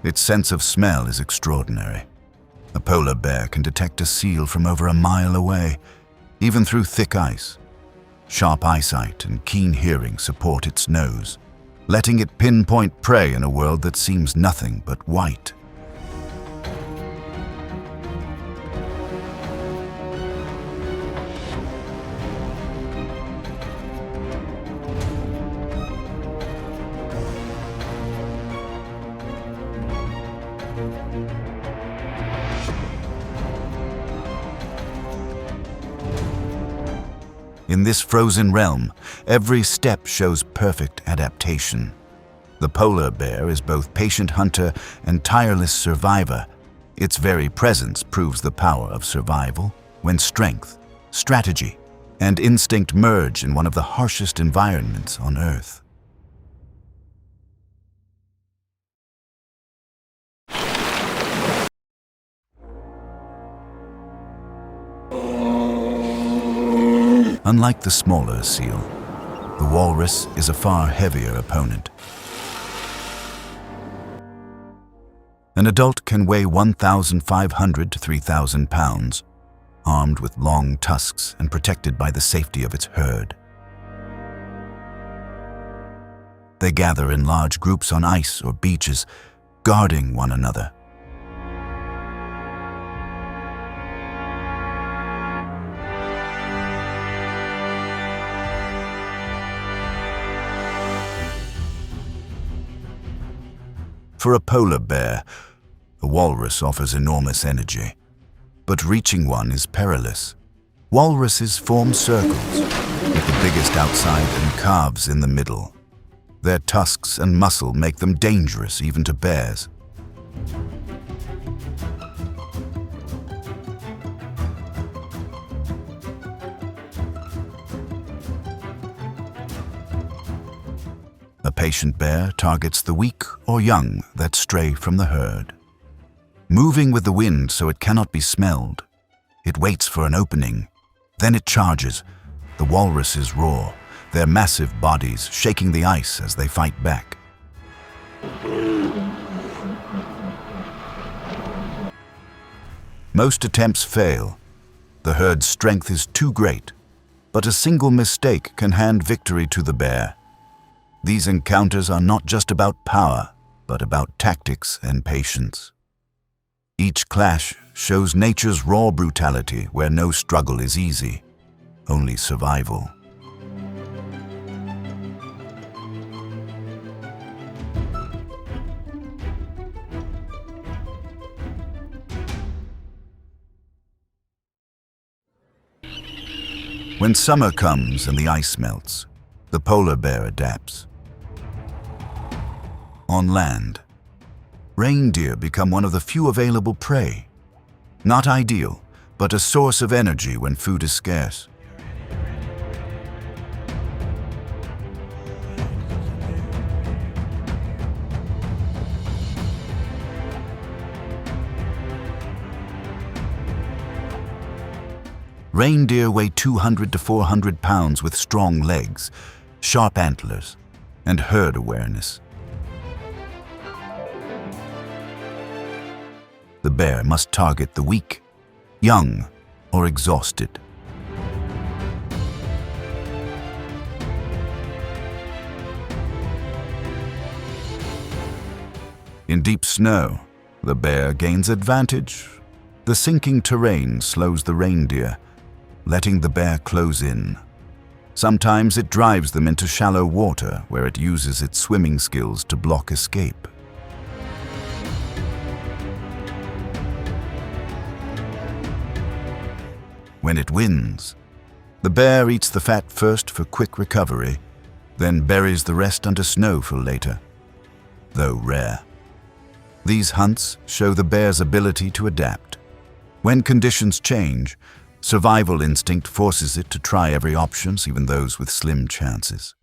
Its sense of smell is extraordinary. A polar bear can detect a seal from over a mile away, even through thick ice. Sharp eyesight and keen hearing support its nose, letting it pinpoint prey in a world that seems nothing but white. In this frozen realm, every step shows perfect adaptation. The polar bear is both patient hunter and tireless survivor. Its very presence proves the power of survival when strength, strategy, and instinct merge in one of the harshest environments on Earth. Unlike the smaller seal, the walrus is a far heavier opponent. An adult can weigh 1,500 to 3,000 pounds, armed with long tusks and protected by the safety of its herd. They gather in large groups on ice or beaches, guarding one another. For a polar bear, a walrus offers enormous energy, but reaching one is perilous. Walruses form circles, with the biggest outside and calves in the middle. Their tusks and muscle make them dangerous even to bears. A patient bear targets the weak or young that stray from the herd. Moving with the wind so it cannot be smelled, it waits for an opening, Then it charges. The walruses roar, their massive bodies shaking the ice as they fight back. Most attempts fail. The herd's strength is too great, but a single mistake can hand victory to the bear. These encounters are not just about power, but about tactics and patience. Each clash shows nature's raw brutality where no struggle is easy, only survival. When summer comes and the ice melts, the polar bear adapts. On land, reindeer become one of the few available prey. Not ideal, but a source of energy when food is scarce. Reindeer weigh 200 to 400 pounds with strong legs, sharp antlers, and herd awareness. The bear must target the weak, young, or exhausted. In deep snow, the bear gains advantage. The sinking terrain slows the reindeer, letting the bear close in. Sometimes it drives them into shallow water where it uses its swimming skills to block escape. When it wins, the bear eats the fat first for quick recovery, then buries the rest under snow for later, though rare. These hunts show the bear's ability to adapt. When conditions change, survival instinct forces it to try every option, even those with slim chances.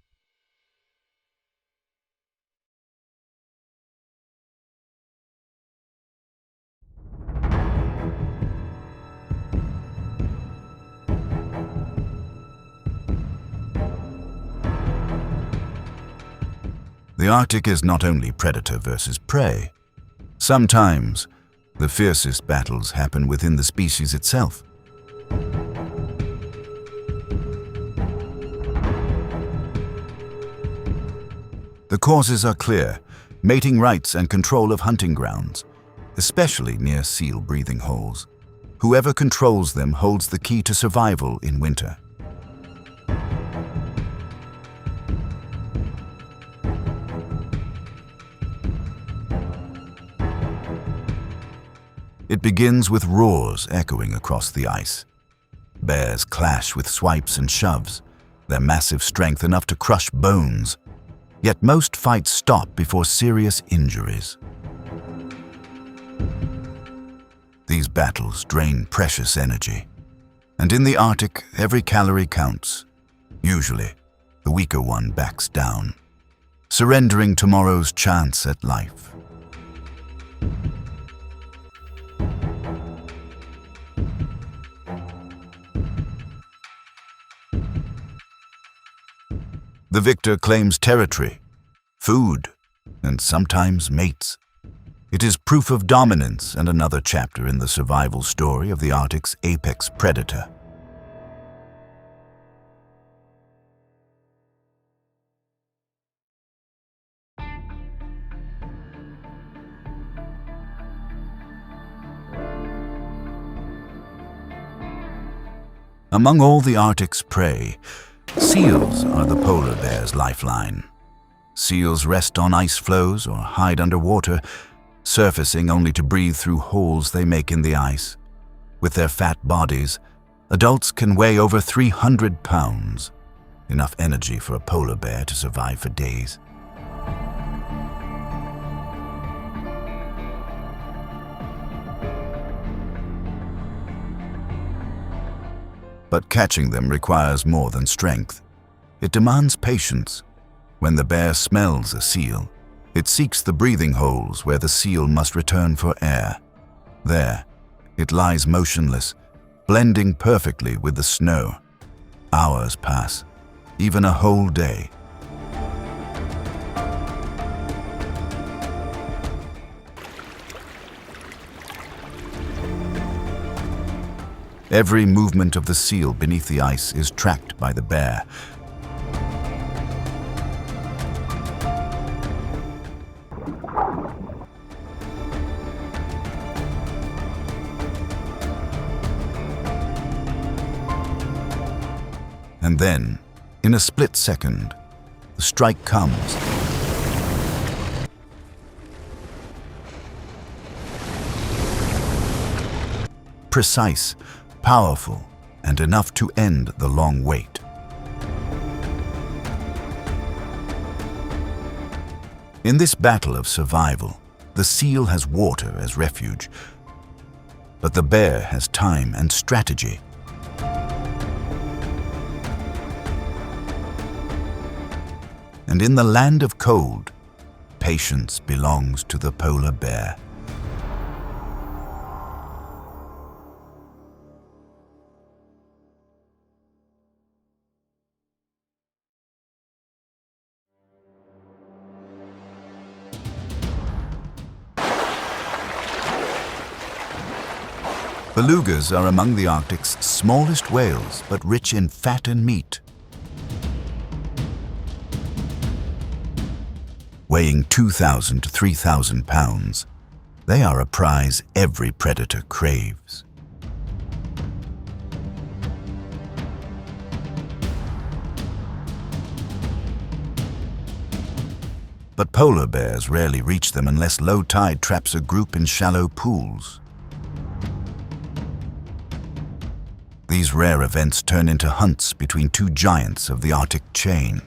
The Arctic is not only predator versus prey. Sometimes, the fiercest battles happen within the species itself. The causes are clear: mating rights and control of hunting grounds, especially near seal breathing holes. Whoever controls them holds the key to survival in winter. It begins with roars echoing across the ice. Bears clash with swipes and shoves, their massive strength enough to crush bones. Yet most fights stop before serious injuries. These battles drain precious energy. And in the Arctic, every calorie counts. Usually, the weaker one backs down, surrendering tomorrow's chance at life. The victor claims territory, food, and sometimes mates. It is proof of dominance and another chapter in the survival story of the Arctic's apex predator. Among all the Arctic's prey, seals are the polar bear's lifeline. Seals rest on ice floes or hide underwater, surfacing only to breathe through holes they make in the ice. With their fat bodies, adults can weigh over 300 pounds, enough energy for a polar bear to survive for days. But catching them requires more than strength. It demands patience. When the bear smells a seal, it seeks the breathing holes where the seal must return for air. There, it lies motionless, blending perfectly with the snow. Hours pass, even a whole day. Every movement of the seal beneath the ice is tracked by the bear. And then, in a split second, the strike comes. Precise, powerful, and enough to end the long wait. In this battle of survival, the seal has water as refuge, but the bear has time and strategy. And in the land of cold, patience belongs to the polar bear. Belugas are among the Arctic's smallest whales, but rich in fat and meat. Weighing 2,000 to 3,000 pounds, they are a prize every predator craves. But polar bears rarely reach them unless low tide traps a group in shallow pools. These rare events turn into hunts between two giants of the Arctic chain.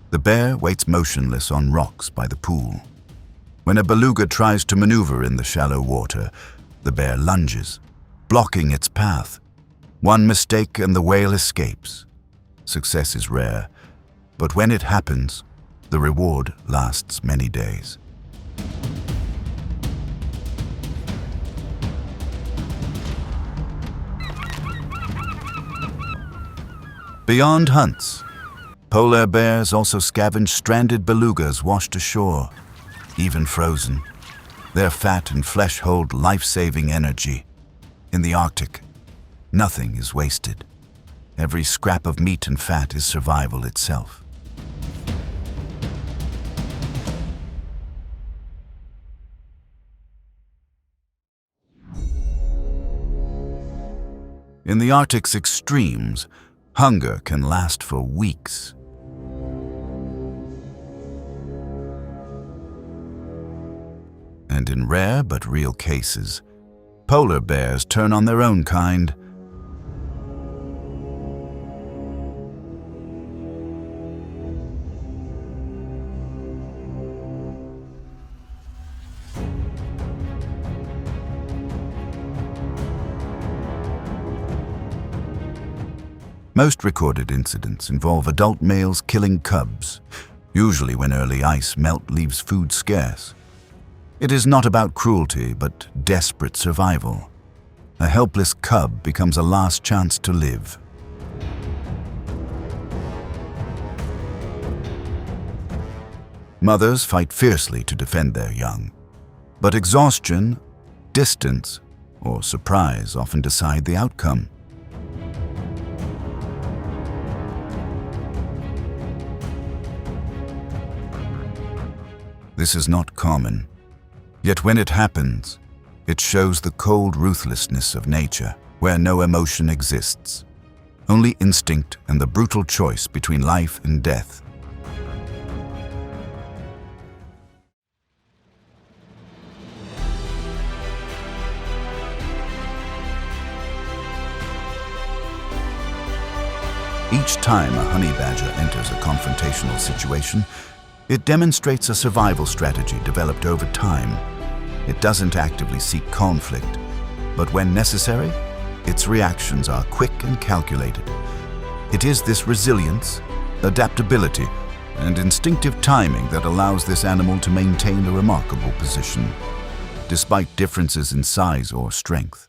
The bear waits motionless on rocks by the pool. When a beluga tries to maneuver in the shallow water, the bear lunges, blocking its path. One mistake and the whale escapes. Success is rare, but when it happens, the reward lasts many days. Beyond hunts, polar bears also scavenge stranded belugas washed ashore, even frozen. Their fat and flesh hold life-saving energy. In the Arctic, nothing is wasted. Every scrap of meat and fat is survival itself. In the Arctic's extremes, hunger can last for weeks. And in rare but real cases, polar bears turn on their own kind. Most recorded incidents involve adult males killing cubs, usually when early ice melt leaves food scarce. It is not about cruelty, but desperate survival. A helpless cub becomes a last chance to live. Mothers fight fiercely to defend their young, but exhaustion, distance, or surprise often decide the outcome. This is not common. Yet when it happens, it shows the cold ruthlessness of nature, where no emotion exists, only instinct and the brutal choice between life and death. Each time a honey badger enters a confrontational situation, it demonstrates a survival strategy developed over time. It doesn't actively seek conflict, but when necessary, Its reactions are quick and calculated. It is this resilience, adaptability, and instinctive timing that allows this animal to maintain a remarkable position, despite differences in size or strength.